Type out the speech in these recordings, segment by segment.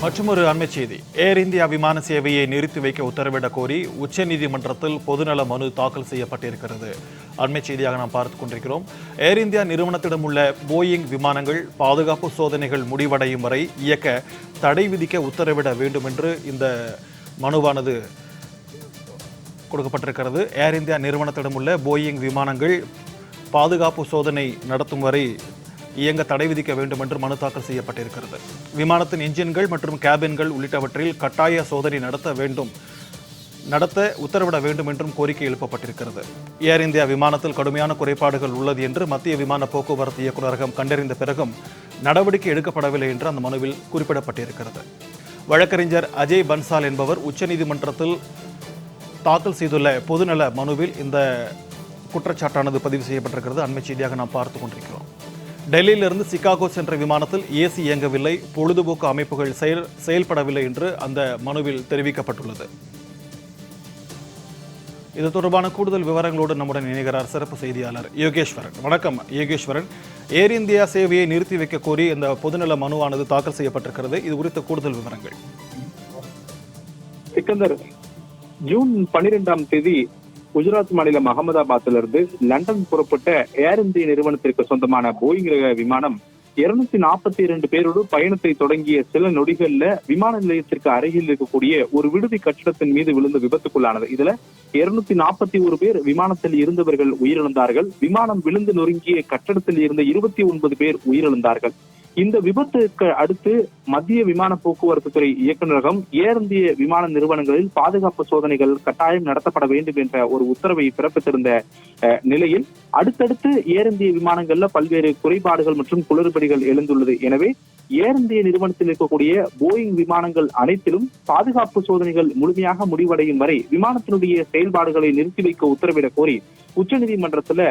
மற்றொரு அண்மை செய்தி. ஏர் இந்தியா விமான சேவையை நிறுத்தி வைக்க உத்தரவிடக் கோரி உச்சநீதிமன்றத்தில் பொதுநல மனு தாக்கல் செய்யப்பட்டிருக்கிறது. அண்மை செய்தியாக நாம் பார்த்துக் கொண்டிருக்கிறோம். ஏர் இந்தியா நிறுவனத்திடம் உள்ள போயிங் விமானங்கள் பாதுகாப்பு சோதனைகள் முடிவடையும் வரை இயக்க தடை விதிக்க உத்தரவிட வேண்டும் என்று இந்த மனுவானது கொடுக்கப்பட்டிருக்கிறது. ஏர் இந்தியா நிறுவனத்திடம் உள்ள போயிங் விமானங்கள் பாதுகாப்பு சோதனை நடத்தும் வரை இயங்க தடை விதிக்க வேண்டும் என்று மனு தாக்கல் செய்யப்பட்டிருக்கிறது. விமானத்தின் என்ஜின்கள் மற்றும் கேபின்கள் உள்ளிட்டவற்றில் கட்டாய சோதனை நடத்த உத்தரவிட வேண்டும் என்றும் கோரிக்கை எழுப்பப்பட்டிருக்கிறது. ஏர் இந்தியா விமானத்தில் கடுமையான குறைபாடுகள் உள்ளது என்று மத்திய விமான போக்குவரத்து இயக்குநரகம் கண்டறிந்த பிறகும் நடவடிக்கை எடுக்கப்படவில்லை என்று அந்த மனுவில் குறிப்பிடப்பட்டிருக்கிறது. வழக்கறிஞர் அஜய் பன்சால் என்பவர் உச்சநீதிமன்றத்தில் தாக்கல் செய்துள்ள பொதுநல மனுவில் இந்த குற்றச்சாட்டானது பதிவு செய்யப்பட்டிருக்கிறது. அண்மை செய்தியாக நாம் பார்த்துக் கொண்டிருக்கிறோம். டெல்லியிலிருந்து சிகாகோ சென்ற விமானத்தில் ஏசி இயங்கவில்லை, பொழுதுபோக்கு அமைப்புகள் செயல்படவில்லை என்று அந்த மனுவில் தெரிவிக்கப்பட்டுள்ளது. இது தொடர்பான கூடுதல் விவரங்களோடு நம்முடன் இணைகிறார் சிறப்பு செய்தியாளர் யோகேஸ்வரன். வணக்கம் யோகேஸ்வரன். ஏர் இந்தியா சேவையை நிறுத்தி வைக்க கோரி இந்த பொதுநல மனுவானது தாக்கல் செய்யப்பட்டிருக்கிறது. இது குறித்த கூடுதல் விவரங்கள். சிக்கந்தர், ஜூன் 12ஆம் தேதி குஜராத் மாநிலம் அகமதாபாத்திலிருந்து லண்டன் புறப்பட்ட ஏர் இந்தியா நிறுவனத்திற்கு சொந்தமான போயிங் ரக விமானம் 242 பேரோடு பயணத்தை தொடங்கிய சில நொடிகள்ல விமான நிலையத்திற்கு அருகில் இருக்கக்கூடிய ஒரு விடுதி கட்டிடத்தின் மீது விழுந்து விபத்துக்குள்ளானது. இதுல 241 பேர் விமானத்தில் இருந்தவர்கள் உயிரிழந்தார்கள். விமானம் விழுந்து நொறுங்கிய கட்டடத்தில் இருந்த 29 பேர் உயிரிழந்தார்கள். இந்த விபத்துக்கு அடுத்து மத்திய விமான போக்குவரத்து துறை இயக்குநரகம் ஏர் இந்திய விமான நிறுவனங்களில் பாதுகாப்பு சோதனைகள் கட்டாயம் நடத்தப்பட வேண்டும் என்ற ஒரு உத்தரவை பிறப்பித்திருந்த நிலையில் அடுத்தடுத்து ஏர் இந்திய விமானங்கள்ல பல்வேறு குறைபாடுகள் மற்றும் குளறுபடிகள் எழுந்துள்ளது. எனவே ஏர் இந்திய நிறுவனத்தில் இருக்கக்கூடிய போயிங் விமானங்கள் அனைத்திலும் பாதுகாப்பு சோதனைகள் முழுமையாக முடிவடையும் வரை விமானத்தினுடைய செயல்பாடுகளை நிறுத்தி வைக்க உத்தரவிட கோரி உச்சநீதிமன்றத்துல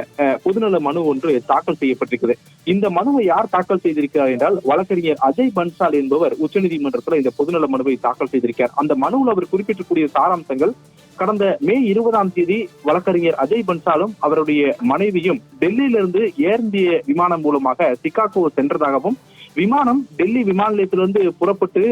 பொதுநல மனு ஒன்று தாக்கல் செய்யப்பட்டிருக்கிறது. இந்த மனுவை யார் தாக்கல் செய்திருக்கிறார் என்றால் வழக்கறிஞர் அஜய் பன்சால் என்பவர் உச்சநீதிமன்றத்துல இந்த பொதுநல மனுவை தாக்கல் செய்திருக்கிறார். அந்த மனுவில் அவர் குறிப்பிட்டிருக்கூடிய சாராம்சங்கள்: கடந்த மே 20ஆம் தேதி வழக்கறிஞர் அஜய் பன்சாலும் அவருடைய மனைவியும் டெல்லியிலிருந்து ஏர் இந்திய விமானம் மூலமாக சிகாகோ சென்றதாகவும், விமானம் டெல்லி விமான நிலையத்திலிருந்து புறப்பட்டு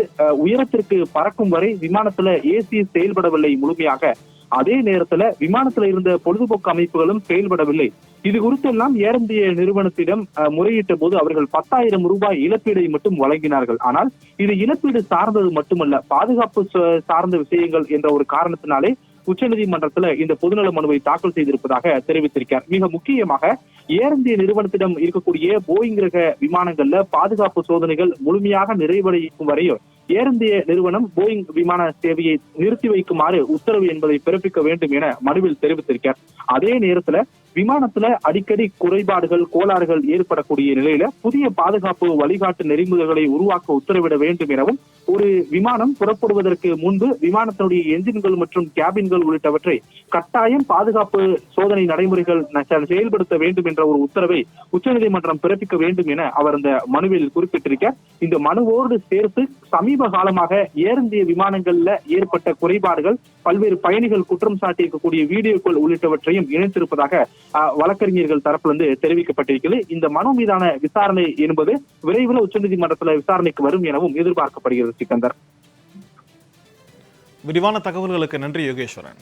உயரத்திற்கு பறக்கும் வரை விமானத்துல ஏசி செயல்படவில்லை முழுமையாக. அதே நேரத்துல விமானத்துல இருந்த பொழுதுபோக்கு அமைப்புகளும் செயல்படவில்லை. இது குறித்தெல்லாம் ஏர் இந்திய நிறுவனத்திடம் முறையிட்ட போது அவர்கள் 10,000 ரூபாய் இழப்பீடை மட்டும் வழங்கினார்கள். ஆனால் இது இழப்பீடு சார்ந்தது மட்டுமல்ல, பாதுகாப்பு சார்ந்த விஷயங்கள் என்ற ஒரு காரணத்தினாலே உச்சநீதிமன்றத்துல இந்த பொதுநல மனுவை தாக்கல் செய்திருப்பதாக தெரிவித்திருக்கிறார். மிக முக்கியமாக ஏர் இந்திய நிறுவனத்திடம் இருக்கக்கூடிய போயிங் ரக விமானங்கள்ல பாதுகாப்பு சோதனைகள் முழுமையாக நிறைவடையும் வரையும் ஏர் இந்திய நிறுவனம் போயிங் விமான சேவையை நிறுத்தி வைக்குமாறு உத்தரவு என்பதை பிறப்பிக்க வேண்டும் என மனுவில் தெரிவித்திருக்கிறார். அதே நேரத்துல விமானத்துல அடிக்கடி குறைபாடுகள் கோளாறுகள் ஏற்படக்கூடிய நிலையில புதிய பாதுகாப்பு வழிகாட்டு நெறிமுறைகளை உருவாக்க உத்தரவிட வேண்டும் எனவும், ஒரு விமானம் புறப்படுவதற்கு முன்பு விமானத்தினுடைய என்ஜின்கள் மற்றும் கேபின்கள் உள்ளிட்டவற்றை கட்டாயம் பாதுகாப்பு சோதனை நடைமுறைகள் செயல்படுத்த வேண்டும் என்ற ஒரு உத்தரவை உச்சநீதிமன்றம் பிறப்பிக்க வேண்டும் என அவர் இந்த மனுவில் குறிப்பிட்டிருக்கிறார். இந்த மனுவோடு சேர்த்து சமீப காலமாக ஏர் இந்திய விமானங்கள்ல ஏற்பட்ட குறைபாடுகள், பல்வேறு பயணிகள் குற்றம் சாட்டியிருக்கக்கூடிய வீடியோக்கள் உள்ளிட்டவற்றையும் இணைத்திருப்பதாக வழக்கறிஞர்கள் தரப்பிலிருந்து தெரிவிக்கப்பட்டிருக்கிறது. இந்த மனு மீதான விசாரணை என்பது விரைவில் உச்சநீதிமன்றத்தில் விசாரணைக்கு வரும் எனவும் எதிர்பார்க்கப்படுகிறது. சிக்கந்தர், விரிவான தகவல்களுக்கு நன்றி யோகேஸ்வரன்.